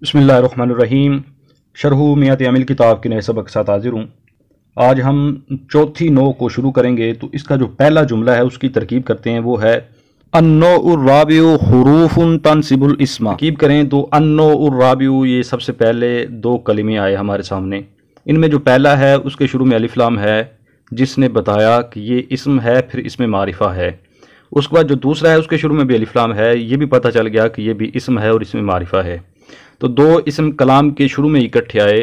बिस्मिल्लाहिर्रहमानिर्रहीम। शरहु मियात अमिल किताब के नए सबक के साथ हाजिर हूँ। आज हम चौथी नौ को शुरू करेंगे। तो इसका जो पहला जुमला है उसकी तरकीब करते हैं, वो है अन्नोउर्राबिउ हुरूफुन तनसिबुल इस्मा। तरकीब करें तो अन्नोउर्राबिउ, ये सबसे पहले दो कलिमे आए हमारे सामने। इनमें जो पहला है उसके शुरू में अलिफ लाम है, जिसने बताया कि ये इस्म है, फिर इसमें मारिफा है। उसके बाद जो दूसरा है उसके शुरू में भी अलिफ लाम है, ये भी पता चल गया कि ये भी इस्म है और इसमें मारिफा है। तो दो इस्म कलाम के शुरू में इकट्ठे आए,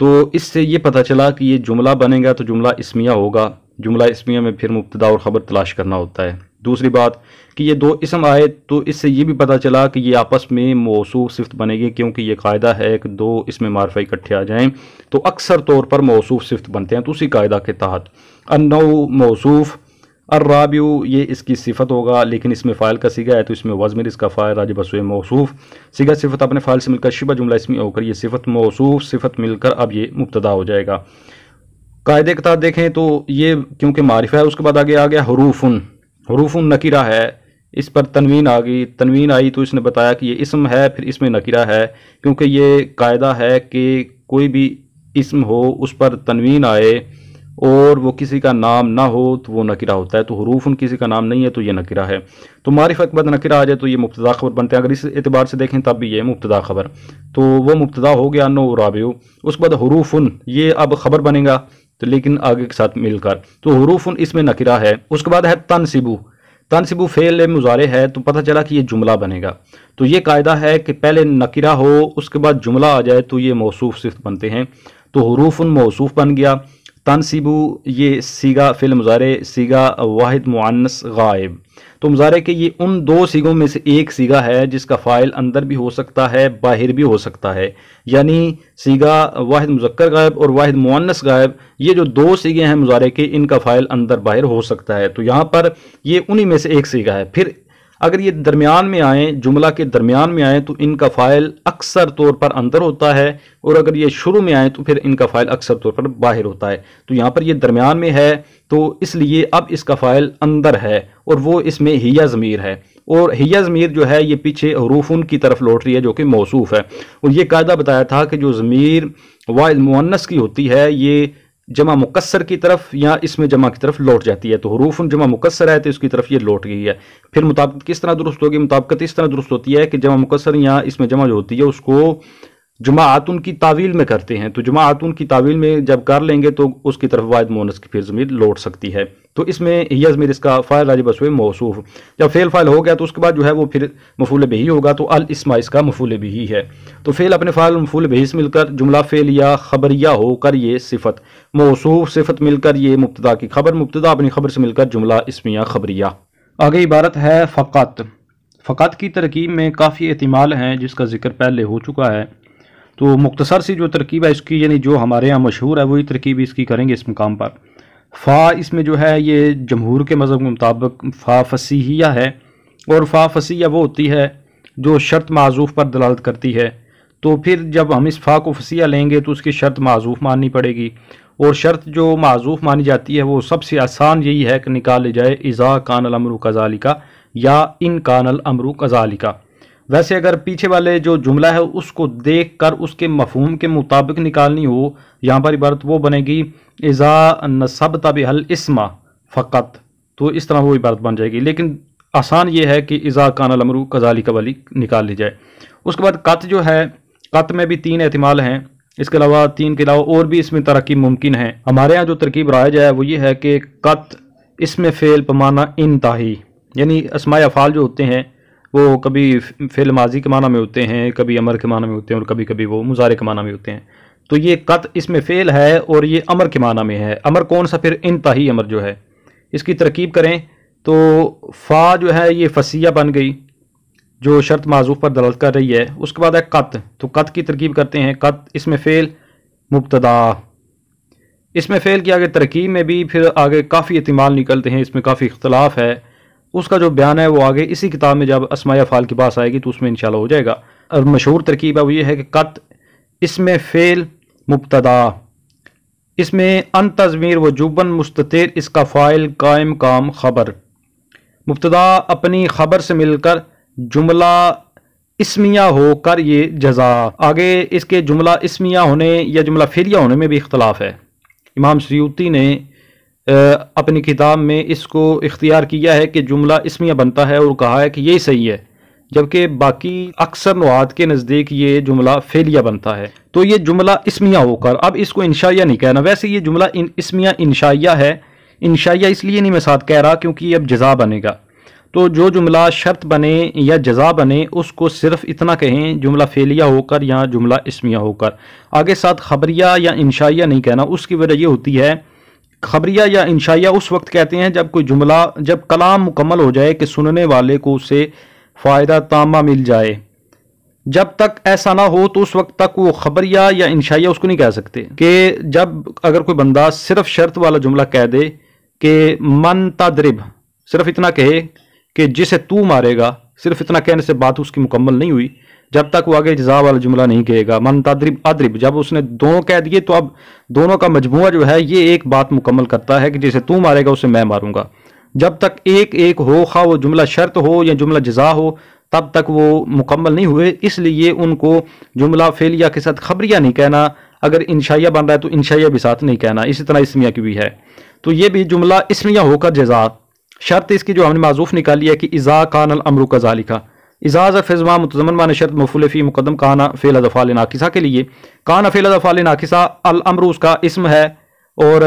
तो इससे ये पता चला कि ये जुमला बनेगा तो जुमला इस्मिया होगा। जुमला इस्मिया में फिर मुब्तदा और ख़बर तलाश करना होता है। दूसरी बात कि ये दो इस्म आए, तो इससे ये भी पता चला कि ये आपस में मौसूफ सिफ़त बनेगी, क्योंकि ये कायदा है कि दो इसमें मारफा इकट्ठे आ जाएं तो अक्सर तौर पर मौसूफ सिफ़त बनते हैं। तो उसी कायदा के तहत अन्नौ मौसूफ, अर्राबिउ ये इसकी सिफत होगा, लेकिन इसमें फ़ाइल का सिगा है तो इसमें वज़्न इसका फ़ाइल राजिब बसवे मौसूफ। सिगा सिफत अपने फ़ाइल से मिलकर शिबा जुमला इसमें होकर ये सिफत मौसूफ सिफत मिलकर अब ये मुब्तदा हो जाएगा। कायदे के तहत देखें तो ये क्योंकि मारिफा है, उसके बाद आगे आ गया हुरूफुन। हुरूफुन नकीरा है, इस पर तनवीन आ गई। तनवीन आई तो इसने बताया कि ये इस्म है, फिर इसमें नकीरा है, क्योंकि ये कायदा है कि कोई भी इस्म हो उस पर तनवीन आए और वो किसी का नाम ना हो तो वो नकीरा होता है। तो हुरूफुन किसी का नाम नहीं है तो ये नकीरा है। तो मारिफा के बाद नकीरा आ जाए तो ये मुब्तदा खबर बनते हैं। अगर इस एतबार से देखें तब भी ये मुब्तदा खबर, तो वो मुब्तदा हो गया अन्नो राबिउ। उसके बाद हुरूफुन ये अब खबर बनेगा, तो लेकिन आगे के साथ मिलकर, तो हुरूफुन इसमें नकीरा है। उसके बाद है तनसिबु। तनसिबु फेल मुजारे है, तो पता चला कि ये जुमला बनेगा। तो ये कायदा है कि पहले नकीरा हो उसके बाद जुमला आ जाए तो ये मौसूफ सिफ्त बनते हैं। तो हुरूफुन मौसूफ बन गया। तनसिबु ये सीगा फिल मुजारे, सीगा वाहिद मुअन्नस गायब। तो मुजारे के ये उन दो सीगों में से एक सीगा है जिसका फ़ाइल अंदर भी हो सकता है बाहर भी हो सकता है। यानी सीगा वाहिद मुज़क्कर गायब और वाहिद मुअन्नस गायब, ये जो दो सीगे हैं मुजारे के, इनका फ़ाइल अंदर बाहर हो सकता है। तो यहाँ पर ये उन्हीं में से एक सीगा है। फिर अगर ये दरमियान में आए, जुमला के दरमियान में आए, तो इनका फ़ाइल अक्सर तौर पर अंदर होता है, और अगर ये शुरू में आए तो फिर इनका फ़ाइल अक्सर तौर पर बाहर होता है। तो यहाँ पर ये दरमियान में है, तो इसलिए अब इसका फ़ाइल अंदर है और वो इसमें हिया ज़मीर है। और हिया ज़मीर जो है ये पीछे हुरूफुन की तरफ लौट रही है, जो कि मौसूफ है। और ये कायदा बताया था कि जो ज़मीर वाहिद मुअन्नस की होती है ये जमा मुकस्सर की तरफ या इसमें जमा की तरफ लौट जाती है। तो हुरूफुन जमा मुकस्सर है तो इसकी तरफ ये लौट गई है। फिर मुताबिकत किस तरह दुरुस्त होगी? मुताबिकत इस तरह दुरुस्त होती है कि जमा मुकस्सर या इसमें जमा जो होती है उसको जुमाअतुन की तावील में करते हैं। तो जुमाअतुन की तावील में जब कर लेंगे तो उसकी तरफ वाहिद मुअन्नस की फिर ज़मीर लौट सकती है। तो इसमें हिया ज़मीर इसका फ़ाइल राजिब बसवे मौसूफ। जब फेल फ़ाइल हो गया तो उसके बाद जो है वो फिर मफ़ूल बिही होगा। तो अल इस्मा इसका मफ़ूल बिही है। तो फेल अपने फ़ाइल मफ़ूल बिही से मिलकर जुमला फेल या खबरिया होकर ये सिफत, मौसूफ सिफत मिलकर ये मुब्तदा की खबर, मुब्तदा अपनी खबर से मिलकर जुमला इस्मिया खबरिया। आगे इबारत है फ़क़त। फ़क़त की तरकीब में काफ़ी एहतिमाल हैं जिसका जिक्र पहले हो चुका है। तो मुख्तसर सी जो तरकीब है इसकी, यानी जो हमारे यहाँ मशहूर है वही तरकीब इसकी करेंगे इस मुकाम पर। फ़ा इसमें जो है ये जमहूर के मज़हब के मुताबिक फ़ा फसीहिया है, और फ़ा फसीहिया वो होती है जो शर्त माज़ूफ़ पर दलालत करती है। तो फिर जब हम इस फ़ा को फसीहिया लेंगे तो उसकी शर्त माज़ूफ़ माननी पड़ेगी, और शर्त जो माज़ूफ़ मानी जाती है वो सबसे आसान यही है कि निकाल ली जाए इज़ा कानल अमरु कज़ालिका या इन कानल अमरु कज़ालिका। वैसे अगर पीछे वाले जो जुमला है उसको देख कर उसके मफहूम के मुताबिक निकालनी हो, यहाँ पर इबारत वो बनेगी इज़ा नसबता बिहल इस्मा फ़क़त। तो इस तरह वो इबारत बन जाएगी, लेकिन आसान ये है कि इज़ा कानल अमरु कज़ालिका वाली निकाल ली जाए। उसके बाद कत जो है, कत में भी तीन एहतिमाल हैं। इसके अलावा तीन के अलावा और भी इसमें तरकीब मुमकिन है। हमारे यहाँ जो तरकीब राइज है वो ये है कि कत इसमें फ़ेल पमाना इंतही, यानी अस्माए अफ़ाल जो होते हैं वो कभी फ़ेल माजी के माना में होते हैं, कभी अमर के माना में होते हैं, और कभी कभी वो मुजारे के माना में होते हैं। तो ये कत इसमें फ़ेल है और ये अमर के माना में है। अमर कौन सा? फिर इंतही अमर जो है। इसकी तरकीब करें तो फ़ा जो है ये फसिया बन गई जो शर्त माज़ूफ़ पर दलालत कर रही है। उसके बाद है कत। तो कत की तरकीब करते हैं। कत इसमें फ़ेल मुब्तदा, इसमें फ़ेल की आगे तरकीब में भी फिर आगे काफ़ी एहतिमाल निकलते हैं, इसमें काफ़ी इख्तलाफ है। उसका जो बयान है वो आगे इसी किताब में जब अस्माए अफ़ाल की बात आएगी तो उसमें इंशाल्लाह हो जाएगा। और मशहूर तरकीब है वो ये है कि कत इसमें फ़ेल मुब्तदा, इसमें अन तज़मीर वजूबन मुस्ततिर इसका फ़ाइल कायम काम खबर। मुब्तदा अपनी खबर से मिलकर जुमला इसमिया होकर ये जजा। आगे इसके जुमला इसमिया होने या जुमला फेलिया होने में भी इख्तलाफ है। इमाम सयूती ने अपनी किताब में इसको इख्तियार किया है कि जुमला इसमिया बनता है और कहा है कि ये सही है, जबकि बाकी अक्सर नुहात के नज़दीक ये जुमला फेलिया बनता है। तो ये जुमला इसमिया होकर, अब इसको इंशाइया नहीं कहना। वैसे ये जुमला इसमिया इंशाइया है। इंशाइया इसलिए नहीं मैं साथ कह रहा क्योंकि ये अब जज़ा बनेगा। तो जो जुमला शर्त बने या जज़ा बने उसको सिर्फ इतना कहें जुमला फेलिया होकर या जुमला इसमिया होकर। आगे साथ खबरिया या इंशाइया नहीं कहना। उसकी वजह ये होती है, खबरिया या इंशाइया उस वक्त कहते हैं जब कोई जुमला, जब कलाम मुकम्मल हो जाए कि सुनने वाले को उससे फ़ायदा तामा मिल जाए। जब तक ऐसा ना हो तो उस वक्त तक वो खबरिया या इंशाइया उसको नहीं कह सकते। कि जब अगर कोई बंदा सिर्फ शर्त वाला जुमला कह दे कि मन तदरिब, सिर्फ इतना कहे कि जिसे तू मारेगा, सिर्फ इतना कहने से बात उसकी मुकम्मल नहीं हुई। जब तक वो आगे जज़ा वाला जुमला नहीं कहेगा, मन तदरिब अदरिब, जब उसने दोनों कह दिए तो अब दोनों का मजमुआ जो है ये एक बात मुकम्मल करता है कि जिसे तू मारेगा उसे मैं मारूंगा। जब तक एक एक हो, खा वो जुमला शर्त हो या जुमला जज़ा हो, तब तक वो मुकम्मल नहीं हुए। इसलिए उनको जुमला फेलिया के साथ खबरिया नहीं कहना। अगर इंशाइया बन रहा है तो इंशाइया भी साथ नहीं कहना। इसी तरह इसमिया की भी है। तो ये भी जुमला इसमिया होकर जज़ा। शर्त इसकी जो हमने माजूफ निकाली है कि इज़ा कान अल अम्रु कज़ालिका, इज़ा ज़फ़िज़मा मुतज़म्मन माने शर्त मफ़ूल फ़ी मुक़द्दम काना फ़ेल ज़फ़ाल नाकिसा के लिए। काना फ़ेल ज़फ़ाल नाकिसा, अल अम्रु उसका इस्म है और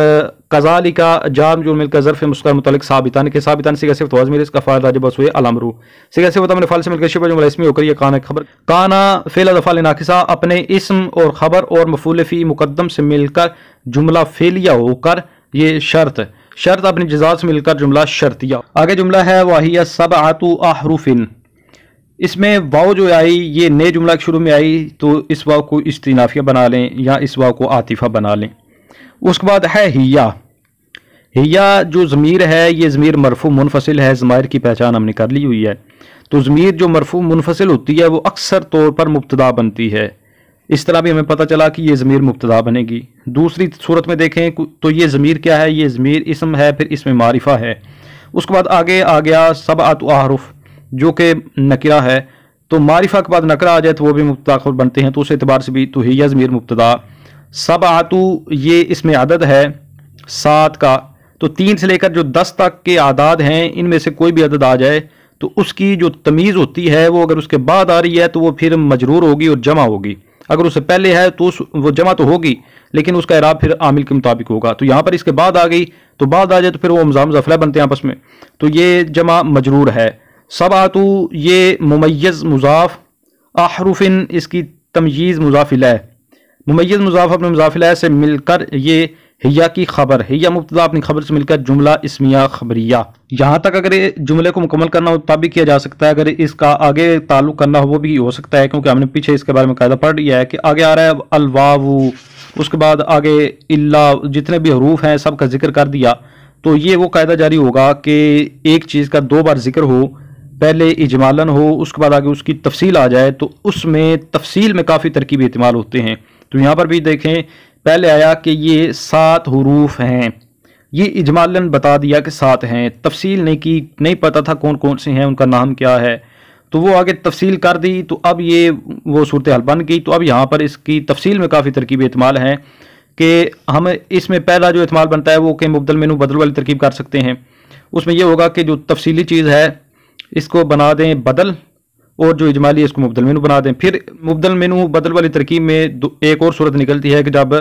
कज़ालिका जाम जो मिलकर ज़र्फ़ मुस्क़र मुतल्लिक़ साबितान के साबितान सिगा सिफ़त वज़्म इसका फ़ायदा जब हुए अल अम्रु सिगा सिफ़त हमने फ़ाल से मिलकर शिबह जुमला इसमी होकर ये काना खबर। काना फ़ेल ज़फ़ाल नाकिसा अपने इस्म और ख़बर और मफ़ूल फ़ी मुक़द्दम से मिलकर जुमला फ़ेलिया होकर ये शर्त, शर्त अपनी जज़ा से मिलकर जुमला शर्तिया। आगे जुमला है वाहिया सबअतु अहरुफिन। इसमें वाव जो आई ये नए जुमला के शुरू में आई तो इस वाव को इस्तिनाफिया बना लें या इस वाव को आतिफा बना लें। उसके बाद है हिया। हिया जो ज़मीर है ये ज़मीर मरफू मुनफसिल है। ज़मायर की पहचान हमने कर ली हुई है। तो ज़मीर जो मरफू मुनफसिल होती है वो अक्सर तौर पर मुब्तदा बनती है। इस तरह भी हमें पता चला कि ये ज़मीर मुब्तदा बनेगी। दूसरी सूरत में देखें तो ये ज़मीर क्या है, ये ज़मीर इसम है, फिर इसमें मारिफा है। उसके बाद आगे आ गया सबअतु अहरुफ जो कि नकिरा है। तो मारिफा के बाद नकरा आ जाए तो वो भी मुब्तदा खबर बनते हैं। तो उस एतबार से भी तो हिया ज़मीर मुब्तदा। सबअतु ये इसमें अदद है 7 का। तो 3 से लेकर जो 10 तक के आदाद हैं इनमें से कोई भी अदद आ जाए तो उसकी जो तमीज़ होती है वो अगर उसके बाद आ रही है तो वो फिर मजरूर होगी और जमा होगी। अगर उससे पहले है तो वो जमा तो होगी लेकिन उसका इराब फिर आमिल के मुताबिक होगा। तो यहाँ पर इसके बाद आ गई तो बाद आ जाए तो फिर वो मुज़ाफ मुज़ाफ़िला बनते हैं आपस में। तो ये जमा मजरूर है। सबअतु ये मुमय्यज़ मुज़ाफ, अहरुफिन इसकी तमयीज़ मुज़ाफ़िला है। मुमय्यज़ मुज़ाफ अपने मुज़ाफ़िला से मिलकर ये हिया की खबर, हिया मुब्तदा अपनी खबर से मिलकर जुमला इसमिया खबरिया। यहाँ तक अगर जुमले को मुकम्मल करना हो तब भी किया जा सकता है। अगर इसका आगे ताल्लुक करना हो वो भी हो सकता है क्योंकि हमने पीछे इसके बारे में कायदा पढ़ लिया है कि आगे आ रहा है अलवावु, उसके बाद आगे इल्ला, जितने भी हरूफ हैं सब का जिक्र कर दिया। तो ये वो कायदा जारी होगा कि एक चीज़ का 2 बार जिक्र हो, पहले इजमालन हो उसके बाद आगे उसकी तफसील आ जाए तो उसमें तफसील में काफ़ी तरकीबी इस्तेमाल होते हैं। तो यहाँ पर भी देखें पहले आया कि ये 7 हुरूफ हैं, ये इजमालन बता दिया कि 7 हैं, तफसील नहीं की, नहीं पता था कौन कौन से हैं, उनका नाम क्या है। तो वो आगे तफसील कर दी तो अब ये वो सूरत हाल बन गई। तो अब यहाँ पर इसकी तफसील में काफ़ी तरकीबी इस्तेमाल हैं कि हम इसमें पहला जो इस्तेमाल बनता है वो कि मुबदल मेनू बदल वाली तरकीब कर सकते हैं। उसमें यह होगा कि जो तफसीली चीज़ है इसको बना दें बदल और जो इजमाली है इसको मुबदल मेनू बना दें। फिर मुबदल मेनू बदल वाली तरकीब में एक और सूरत निकलती है कि जब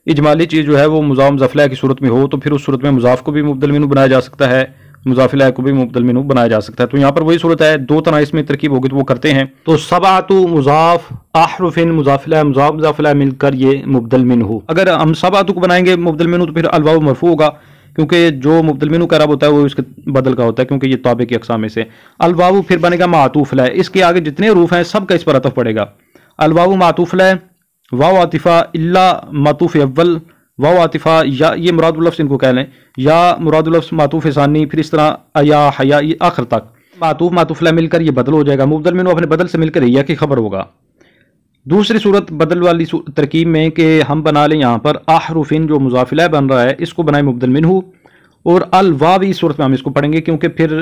इजमाली चीज़ जो है वो मुज़ाफ मुज़ाफ़िला की सूरत में हो तो फिर उस सूरत में मुज़ाफ को भी मुबदल मेनू बनाया जा सकता है, मुज़ाफ़िला को भी मुबदल मेनू बनाया जा सकता है। तो यहाँ पर वही सूरत है, 2 तरह इसमें तरकीब होगी तो वो करते हैं। तो सबअतु मुज़ाफ अहरुफिन मुज़ाफ़िला मुज़ाफ मुज़ाफ़िला मिलकर ये मुबदल मेनू। अगर हम सबअतु को बनाएंगे मुबदल मेनू तो फिर अलवाउ मरफू होगा क्योंकि जो मुबदल मेनू का रब होता है वो इसके बदल का होता है क्योंकि ये ताबे की अक़साम में से। अलवाउ फिर बनेगा मातूफ़ ला, इसके आगे जितने रूफ हैं सब का इस पर अतफ़ पड़ेगा। अलवाउ मातूफ़ ला, वाव आतिफ़ा इल्ला मातूफ़ अव्वल, वाव आतिफ़ा या ये मुरादुल लफ्ज़ इनको कह लें, या मुरादुल लफ्ज़ मातूफ़ सानी, फिर इस तरह अया हया ये आखिर तक मातूफ़ मातूफ़ ला मिलकर ये बदल हो जाएगा। मुबदल मेनू अपने बदल से मिलकर हिया की खबर होगा। दूसरी सूरत बदल वाली तरकीब में कि हम बना लें यहाँ पर अहरुफिन जो मुज़ाफ़िला बन रहा है इसको बनाए मुबदल मिन्हू और अल वाव, इस सूरत में हम इसको पढ़ेंगे क्योंकि फिर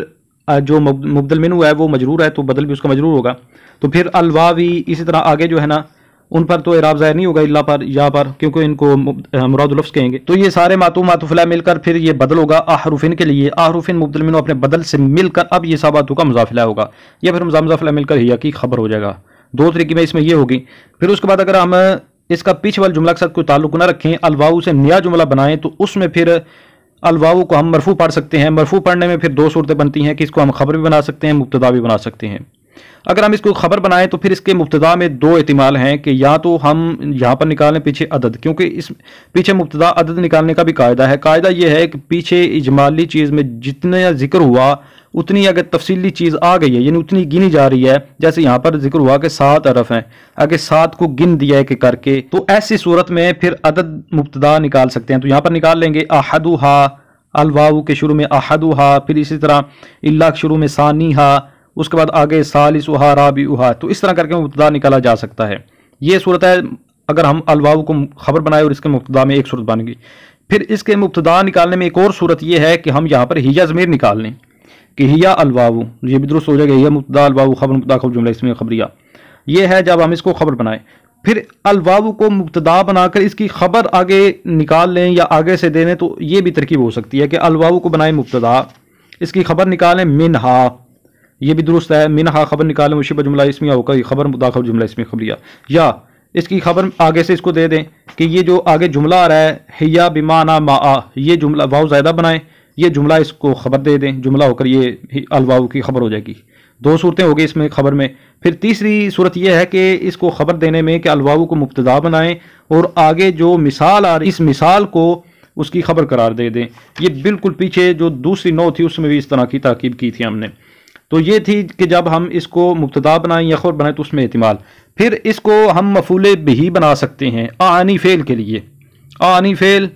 जो मुबदल मिन्हु है वो मजरूर है तो बदल भी उसका मजरूर होगा। तो फिर अल वावी इसी तरह आगे जो है ना उन पर तो इराब ज़ाहिर नहीं होगा इल्ला पर या पर, क्योंकि इनको मुरादुल लफ्ज़ कहेंगे। तो ये सारे मातूम मातुफला मिलकर फिर ये बदल होगा अहरूफिन के लिए। अहरूफिन मुबदल मिन्हु अपने बदल से मिलकर अब ये साबातु का मुजाफिला होगा, या फिर मुजाफिला मिलकर हिया की खबर हो जाएगा। दो तरीके में इसमें ये होगी। फिर उसके बाद अगर हम इसका पीछे वाले जुमला के साथ कोई ताल्लुक ना रखें, अलवाऊ से नया जुमला बनाएं, तो उसमें फिर अलवाऊ को हम मरफू पढ़ सकते हैं। मरफू पढ़ने में फिर दो सूरतें बनती हैं कि इसको हम खबर भी बना सकते हैं, मुब्तदा भी बना सकते हैं। अगर हम इसको खबर बनाएं तो फिर इसके मुब्तदा में दो एहतिमाल हैं कि या तो हम यहाँ पर निकालें पीछे अदद, क्योंकि इस पीछे मुब्तदा अदद निकालने का भी कायदा है। कायदा यह है कि पीछे इजमाली चीज़ में जितना जिक्र हुआ उतनी अगर तफसीली चीज़ आ गई है, यानी उतनी गिनी जा रही है। जैसे यहाँ पर जिक्र हुआ कि 7 अरफ हैं, अगर 7 को गिन दिया है कि करके, तो ऐसी सूरत में फिर अदद मुब्तदा निकाल सकते हैं। तो यहाँ पर निकाल लेंगे अहदुहा, अलवाऊ के शुरू में अहदुहा, फिर इसी तरह इल्ला के शुरू में सानीहा, उसके बाद आगे सालिसुहा राबिउहा। तो इस तरह करके मुब्तदा निकाला जा सकता है। ये सूरत है अगर हम अलवाऊ को खबर बनाए और इसके मुब्तदा में एक सूरत बन गई। फिर इसके मुब्तदा निकालने में एक और सूरत यह है कि हम यहाँ पर हिया ज़मीर निकाल लें कि हिया अलवाऊ, ये भी दुरुस्त हो जाएगा। हिया मुब्तदा अलवाऊ खबर मुब्तदा खबर जुमला इसमें खबरिया, ये है जब हम इसको खबर बनाएं। फिर अलवाऊ को मुब्तदा बनाकर इसकी खबर आगे निकाल लें या आगे से दे दें, तो ये भी तरकीब हो सकती है कि अलवाऊ को बनाए मुब्तदा, इसकी खबर निकालें मिनहा, ये भी दुरुस्त है। मिनहा खबर निकालें मुशिब जुमला इसमें होगा खबर मुब्तदा खबर जुमला इसमें खबरिया, या इसकी खबर आगे से इसको दे दें कि ये जो आगे जुमला आ रहा है हिया बिमाना मा, ये जुमला वाव ज़ायदा बनाएं, ये जुमला इसको खबर दे दें, जुमला होकर ये अलवाऊ की खबर हो जाएगी। दो सूरतें हो गई इसमें खबर में। फिर तीसरी सूरत यह है कि इसको खबर देने में कि अलवाऊ को मुब्तदा बनाएं और आगे जो मिसाल आ रही इस मिसाल को उसकी खबर करार दे दें। ये बिल्कुल पीछे जो दूसरी नौ थी उसमें भी इस तरह की ताकीब की थी हमने। तो ये थी कि जब हम इसको मुब्तदा बनाएं या खबर बनाएं तो उसमें एहतिमाल। फिर इसको हम मफूले बिही बना सकते हैं आनी फेल के लिए। आनी फेल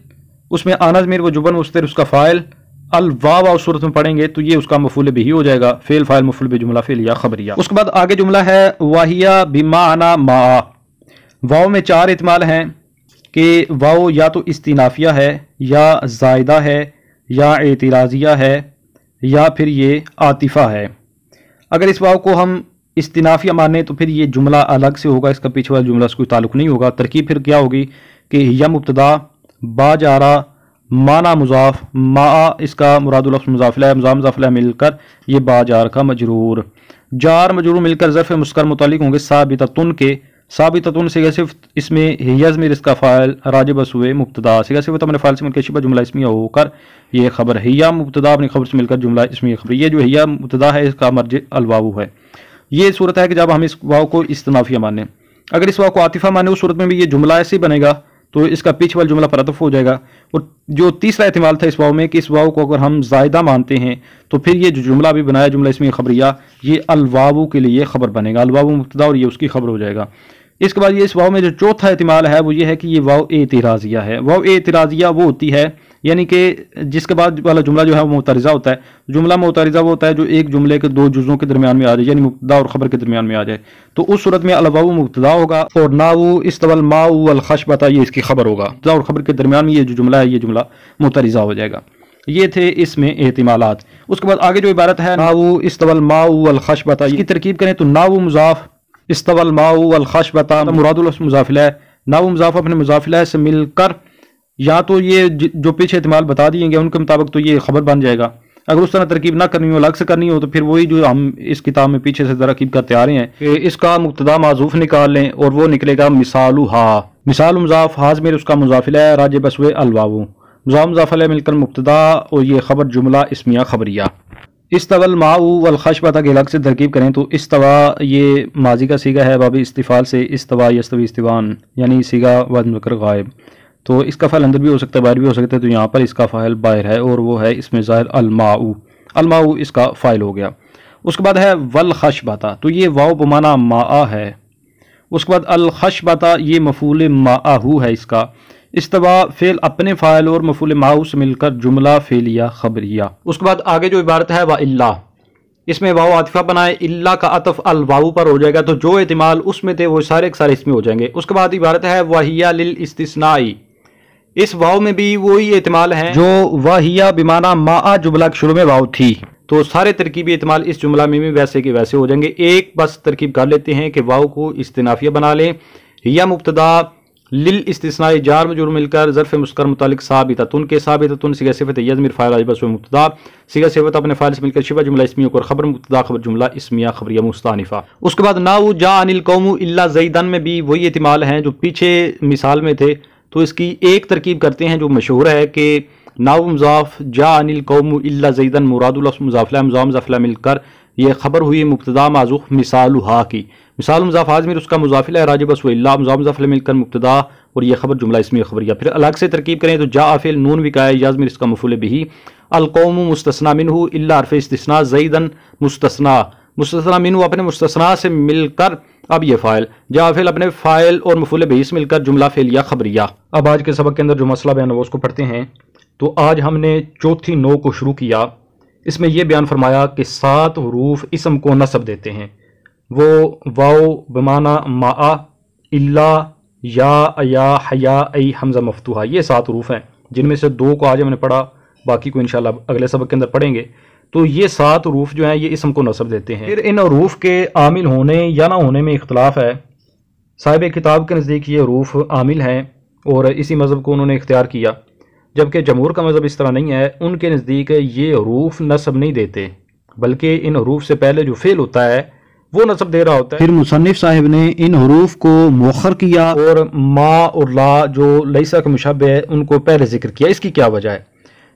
उसमें आना ज़मीर व जुबन मुस्तर उसका फ़ाइल, अल वाव और सूरत में पढ़ेंगे तो ये उसका मफूल बिही हो जाएगा, फेल फाइल मफूल बि जुमला फेल या खबरिया। उसके बाद आगे जुमला है वाहिया बिमाना मा। वाव में 4 एहतिमाल हैं कि वाव या तो इस्तिनाफिया है, या जायदा है, या एतराज़िया है, या फिर ये आतिफ़ा है। अगर इस वाव को हम इस्तिनाफिया माने तो फिर ये जुमला अलग से होगा, इसका पीछे वाला जुमला से कोई ताल्लुक नहीं होगा। तरकीब फिर क्या होगी कि या मुब्तदा बा जारा माना मुजाफ, मा इसका मुरादुल लफ्ज़ मुजाफिला है, मुजाफिला मिलकर ये बा जार का मजरूर, जार मजरूर मिलकर ज़र्फ़ मुस्कर मुतालिक होंगे साबिततुन के। साबिततुन सिगा सिर्फ इसमें हिया ज़मीर इसका फ़ाइल राजिब हुए मुब्तदा सिगा सिर्फ अपने फ़ाइल से मिलकर शिबा जुमला इसमें होकर ये खबर हिया मुब्तदा अपनी खबर से मिलकर जुमला इसमें खबर। ये जो हिया मुब्तदा है इसका मर्ज अलवाऊ है। ये सूरत है कि जब हम इस वाव को इस्तिनाफिया माने। अगर इस वाव को आतिफ़ा माने उस सूरत में भी ये जुमला ऐसे ही बनेगा, तो इसका पीछे वाला जुमला पर अतफ़ हो जाएगा। और जो तीसरा एहतिमाल था इस वाव में कि इस वाव को अगर हम ज़ायदा मानते हैं तो फिर ये जो जुमला भी बनाया जुमला इसमें खबरिया, ये अलवाऊ के लिए खबर बनेगा, अलवाऊ मुब्तदा और ये उसकी खबर हो जाएगा। इसके बाद ये इस वाव में जो चौथा एहतिमाल है वो ये है कि ये वाव एतराज़िया है। वाव एतराज़िया वो होती है यानी कि जिसके बाद वाला जुमला जो है वो मुतरिज़ा होता है। जुमला मुतरिज़ा वो होता है जो एक जुमले के 2 जुज़ों के दरमियान में आ जाए, यानी मुब्तदा और खबर के दरमियान में आ जाए। तो उस सूरत में अलवाऊ मुब्तदा होगा और नाऊ इस्तवल माऊ अल खशबता ये इसकी खबर होगा। मुब्तदा और खबर के दरमियान में ये जो जुमला है ये जुमला मुतरिज़ा हो जाएगा। ये थे इसमें एहतिमालात। उसके बाद आगे जो इबारत है नाऊ इस्तवल माऊ अल खशबता, इसकी तरकीब करें तो नाऊ मुजाफ इस्तवल माऊ अल खशबता मुरादुल लफ्ज़ मुजाफिला है। नाऊ मुजाफ अपने मुजाफिला से मिलकर या तो ये जो पीछे एहतिमाल बता दिए गए उनके मुताबिक तो ये खबर बन जाएगा। अगर उस तरह तरकीब ना करनी हो, अलग से करनी हो, तो फिर वही जो हम इस किताब में पीछे से तरकीब करते आ रहे हैं कि इसका मुब्तदा माज़ूफ निकाल लें और वो निकलेगा मिसालु हा। मिसाल मुजाफ हाज में उसका मुजाफिला है राज बसवे अलवाऊ, मुजाफ मुजाफिला मिलकर मुब्तदा और ये खबर जुमला इसमिया खबरिया। इस्तवल माऊ वल खशबता के अलग से तरकीब करें तो इस्तवा ये माजी का सीगा है बाबी इस्तिफाल से, इस्तवा यस्तवी इस्तिवान यानी सीगा वज़न मुज़क्कर गायब। तो इसका फ़ाइल अंदर भी हो सकता है बाहर भी हो सकता है, तो यहाँ पर इसका फ़ाइल बाहर है और वो है इसमें ज़ाहिर अलमाऊ। अलमाऊ इसका फ़ाइल हो गया। उसके बाद है वल खशबता, तो ये वाव बमाना माआ है। उसके बाद अल खशबता ये मफूल माआहू है इसका। इस्तवा फेल अपने फ़ाइल और मफूल माऊ से मिलकर जुमला फेलिया खबरिया। उसके बाद आगे जो इबारत है व इल्ला, इसमें वाव आतिफ़ा बनाए, इल्ला का अतफ़ अल वाऊ पर हो जाएगा, तो जो एहतिमाल उसमें थे वो सारे के सारे इसमें हो जाएंगे। उसके बाद इबारत है वहिया लिल इस्तिस्नाई, इस वाव में भी वही एहतिमाल है जो वहिया बिमाना माआ जुमला के शुरू में वाव थी। तो सारे तरकीबी इस्तेमाल इस जुमला में भी वैसे के वैसे हो जाएंगे। एक बस तरकीब कर लेते हैं कि वाव को इस्तिनाफिया बना लें। या मुब्तदा लिल इस्तिस्नाई जार मजरूर मिलकर ज़र्फ़ मुस्कर मुतालिक साबिततुन के साबिततुन सिगा सिफ़त यज़मिर फ़ाइल आजिबस व मुब्तदा सिगा सिफ़त अपने फ़ाइल से मिलकर शिबा जुमला इस्मिया और ख़बर मुब्तदा ख़बर जुमला इस्मिया ख़बरिया मुस्तानिफ़ा। उसके बाद नाउ जा अनिल कौमु इल्ला ज़ैदन में भी वही एहतिमाल हैं जो पीछे मिसाल में थे। तो इसकी एक तरकीब करते हैं जो मशहूर है कि नाउ मुज़ाफ़ जा अनिल कौमु इल्ला ज़ैदन मुरादुल मुज़ाफ़ला मुज़ाफ़ला मिलकर ये खबर हुई मुब्तदा माज़ूफ़ मिसालुहा की। मिसाल मुज़ाफ़ आज़मिर उसका मुज़ाफ़िल है राजिबस व इल्ला मुज़ाफ़ला मिलकर मुब्तदा और ये खबर जुमला इसमें खबरिया। फिर अलग से तरकीब करें तो जा आफिल नून विकाय याज़मिर इसका मफ़ूल बिही अल कौमु मुस्तस्ना मिन्हु इल्ला हर्फ़ इस्तिस्ना ज़ैदन मुस्तस्ना मिन्हु अपने मुस्तस्ना से मिलकर अब ये फ़ाइल जा आफिल अपने फ़ाइल और मफ़ूल बिही से मिलकर जुमला फ़ेलिया खबरिया। अब आज के सबक के अंदर जो मसला बयान हुआ उसको पढ़ते हैं। तो आज हमने चौथी नौ को शुरू किया। इसमें यह बयान फरमाया कि 7 हरूफ इसम को नस्ब देते हैं। वो वाव बमाना मा इल्ला या हया ऐ हमज़ा मफ्तूहा, ये 7 हरूफ हैं जिनमें से 2 को आज हमने पढ़ा, बाकी को इंशाल्लाह अगले सबक के अंदर पढ़ेंगे। तो ये 7 हरूफ जो हैं ये इसम को नस्ब देते हैं। फिर इन हरूफ के आमिल होने या ना होने में इख्तलाफ है। साहिब किताब के नज़दीक ये हरूफ आमिल हैं और इसी मज़हब को उन्होंने इख्तियार किया, जबकि जमहूर का मज़हब इस तरह नहीं है। उनके नज़दीक ये हरूफ नस्ब नहीं देते, बल्कि इन हरूफ से पहले जो फेल होता है वो नस्ब दे रहा होता है। फिर मुसन्निफ साहिब ने इन हरूफ को मुअख्खर किया और मा और ला जो लैसा के मुशब्बह है उनको पहले जिक्र किया। इसकी क्या वजह है?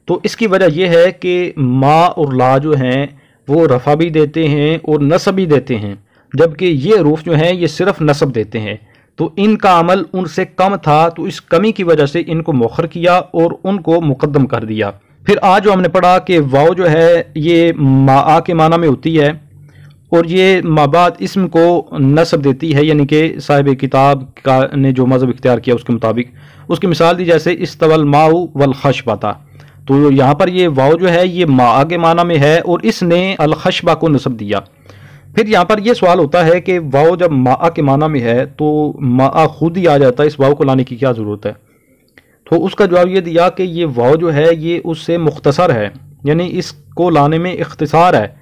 तो इसकी वजह यह है कि मा और ला जो हैं वो रफ़ा भी देते हैं और नस्ब भी देते हैं, जबकि ये हरूफ जो हैं ये सिर्फ नस्ब देते हैं। तो इनका अमल उनसे कम था, तो इस कमी की वजह से इनको मुअख्खर किया और उनको मुक़द्दम कर दिया। फिर आज जो हमने पढ़ा कि वाव जो है ये मा के माना में होती है और ये माबाद इसम को नस्ब देती है, यानी कि साहिब किताब का ने जो मज़हब इख्तियार किया उसके मुताबिक। उसकी मिसाल दी जैसे इस्तवल माउ वल खशबता, तो यहाँ पर ये वाव जो है ये मा के माना में है और इसने अल खशबा को नस्ब दिया। फिर यहाँ पर यह सवाल होता है कि वाव जब मा के माना में है तो मा खुद ही आ जाता है, इस वाव को लाने की क्या ज़रूरत है? तो उसका जवाब ये दिया कि ये वाव जो है ये उससे मुख्तसर है, यानी इसको लाने में इख्तिसार है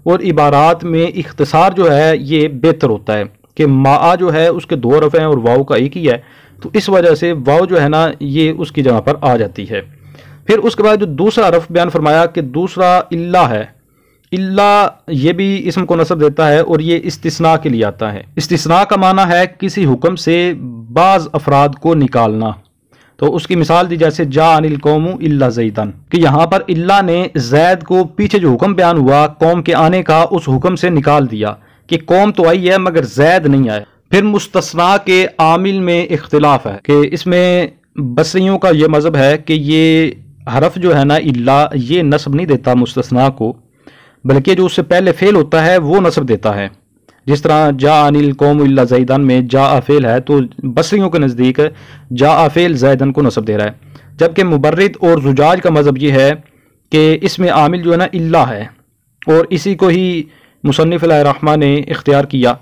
और इबारात में इख्तिसार जो है ये बेहतर होता है कि मा जो है उसके 2 हरफ हैं और वाव का एक ही है, तो इस वजह से वाव जो है ना ये उसकी जगह पर आ जाती है। फिर उसके बाद जो दूसरा हरफ बयान फरमाया कि दूसरा इल्ला है। इल्ला ये भी इसम को नस्ब देता है और ये इस्तिस्ना के लिए आता है। इस्तिस्ना का माना है किसी हुक्म से बाज़ अफराद को निकालना। तो उसकी मिसाल दी जैसे जा अनिल कौमु इल्ला ज़ैदन, कि यहाँ पर इल्ला ने जैद को पीछे जो हुक्म बयान हुआ कौम के आने का उस हुक्म से निकाल दिया कि कौम तो आई है मगर जैद नहीं आया। फिर मुस्तस्ना के आमिल में इख्तिलाफ है कि इसमें बसरियों का ये मज़हब है कि ये हरफ जो है ना इल्ला ये नस्ब नहीं देता मुस्तस्ना को, बल्कि जो उससे पहले फेल होता है वो नस्ब देता है। जिस तरह जा अनिल कौम इल्ला ज़ैदन में जा अफेल है तो बसरियों के नज़दीक जा अफेल ज़ैदन को नस्ब दे रहा है, जबकि मुबर्रिद और जुजाज का मज़हब ये है कि इसमें आमिल जो है ना इल्ला है और इसी को ही मुसन्निफ रहमा ने इख्तियार किया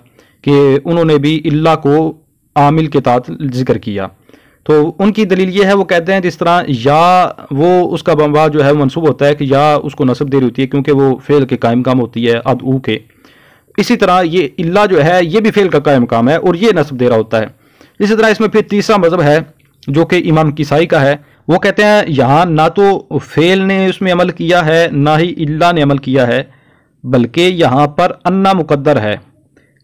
कि उन्होंने भी इल्ला को आमिल के तहत जिक्र किया। तो उनकी दलील ये है, वो कहते हैं जिस तरह या वो उसका बमवा जो है मनसूब होता है कि या उसको नस्ब दे रही होती है क्योंकि वो फेल के कायम काम होती है अदऊ के, इसी तरह ये इल्ला जो है ये भी फेल का कायम काम है और ये नस्ब दे रहा होता है। इसी तरह इसमें फिर तीसरा मज़हब है जो कि इमाम किसाई का है। वो कहते हैं यहाँ ना तो फेल ने उसमें अमल किया है ना ही इल्ला ने अमल किया है, बल्कि यहाँ पर अन्ना मुकद्दर है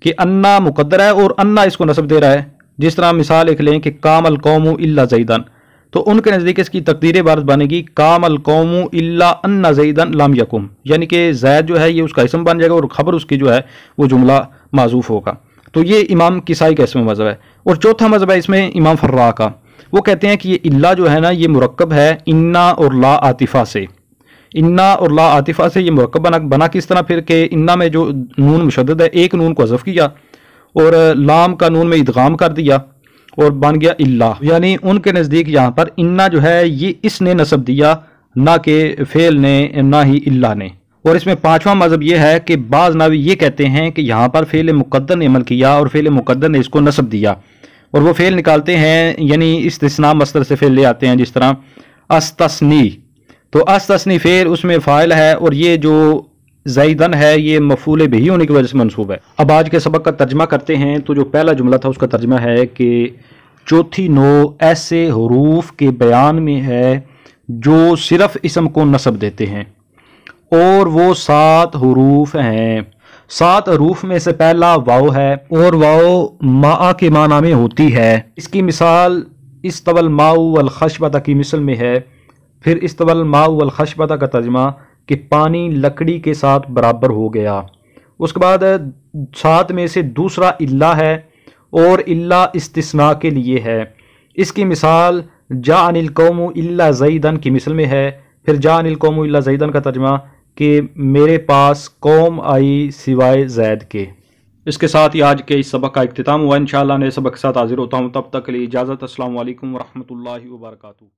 कि अन्ना मुकद्दर है और अन्ना इसको नस्ब दे रहा है। जिस तरह मिसाल लिख लें कि कामल कौमु इल्ला ज़ैदन, तो उनके नज़दीक इसकी तकदीर इबारत बनेगी कामल कौमु इल्ला अन्ना ज़ैदन लम यकुम, यानी कि ज़ैद जो है ये उसका इसम बन जाएगा और ख़बर उसकी जो है वो जुमला माज़ूफ़ होगा। तो ये इमाम किसाई का इसमें मज़हब है। और चौथा मज़हब है इसमें इमाम फर्रा का। वो कहते हैं कि ये इल्ला जो है ना ये मुरक्कब है इन्ना और ला आतिफ़ा से। इन्ना और ला आतिफ़ा से ये मुरक्कब बना किस तरह? फिर के इन्ना में जो नून मुशद्दद है एक नून को हज़फ किया और लाम का नून में इदगाम कर दिया और बन गया इल्ला, यानी उनके नज़दीक यहाँ पर इन्ना जो है ये इसने नस्ब दिया ना कि फेल ने ना ही इल्ला ने। और इसमें पांचवा मज़हब ये है कि बाज़ नावी ये कहते हैं कि यहाँ पर फेल मुक़द्दर ने अमल किया और फेल मुक़द्दर ने इसको नस्ब दिया और वो फेल निकालते हैं, यानी इस्तिस्ना मस्दर से फेल ले आते हैं। जिस तरह अस्तस्नी, तो अस्तस्नी फेल उसमें फ़ाइल है और ये जो ज़ैदन है, ये मफूल बिही होने की वजह से मंसूब है। अब आज के सबक का तर्जमा करते हैं। तो जो पहला जुमला था उसका तर्जमा है कि चौथी नो ऐसे हरूफ के बयान में है जो सिर्फ इसम को नस्ब देते हैं, और वो 7 हरूफ हैं। 7 हरूफ में से पहला वाव है, और वाव मा के माना में होती है। इसकी मिसाल इस्तवल माउ वल खशबता की मिसल में है। फिर इस्तवल माउ वल खशबता का तर्जमा कि पानी लकड़ी के साथ बराबर हो गया। उसके बाद 7 में से दूसरा इल्ला है, और इल्ला इस्तिस्ना के लिए है। इसकी मिसाल जा अनिल कौमु इल्ला ज़ैदन की मिसल में है। फिर जा अनिल कौमु इल्ला ज़ैदन का तर्जमा कि मेरे पास कौम आई सिवाय ज़ैद के। इसके साथ ही आज के इस सबक का इख्तिताम हुआ। इंशाअल्लाह नए सबक के साथ हाजिर होता हूँ। तब तक के लिए इजाज़त। अस्सलामु अलैकुम वरहमतुल्लाहि वबरकातुहू।